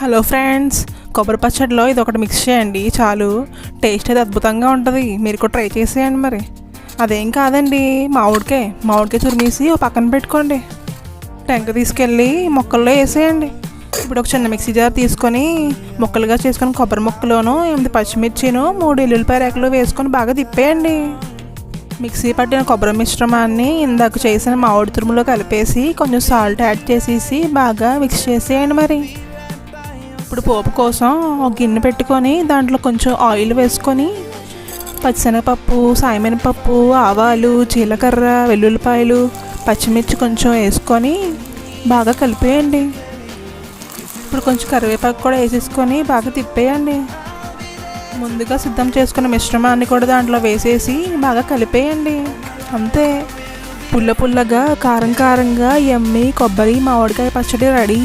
Hello friends, కొబ్బరి పచ్చడిలో ఇది ఒకటి మిక్స్ చేయండి చాలు. టేస్ట్ అయితే అద్భుతంగా ఉంటుంది. మీరు కూడా ట్రై చేసేయండి. మరి అదేం కాదండి, మామిడికాయ తురిమేసి ఓ పక్కన పెట్టుకోండి. టెంక తీసుకెళ్ళి మొక్కల్లో వేసేయండి. ఇప్పుడు ఒక చిన్న మిక్సీ జార్ తీసుకొని ముక్కలుగా చేసుకొని కొబ్బరి ముక్కలోను 8 పచ్చిమిర్చిను 3 ఎల్లుల్లిపాయ రేకలు వేసుకొని బాగా తిప్పేయండి. మిక్సీ పట్టిన కొబ్బరి మిశ్రమాన్ని ఇందాక చేసిన మామిడి తురుములో కలిపేసి కొంచెం సాల్ట్ యాడ్ చేసేసి బాగా మిక్స్ చేసేయండి. మరి ఇప్పుడు పోపు కోసం ఒక గిన్నె పెట్టుకొని దాంట్లో కొంచెం ఆయిల్ వేసుకొని పచ్చిశనగపప్పు, సాయమినపప్పు, ఆవాలు, జీలకర్ర, వెల్లుల్లిపాయలు, పచ్చిమిర్చి కొంచెం వేసుకొని బాగా కలిపేయండి. ఇప్పుడు కొంచెం కరివేపాకు కూడా వేసేసుకొని బాగా తిప్పేయండి. ముందుగా సిద్ధం చేసుకున్న మిశ్రమాన్ని కూడా దాంట్లో వేసేసి బాగా కలిపేయండి. అంతే, పుల్లగా కారంగా యమ్మీ కొబ్బరి మామిడికాయ పచ్చడి రెడీ.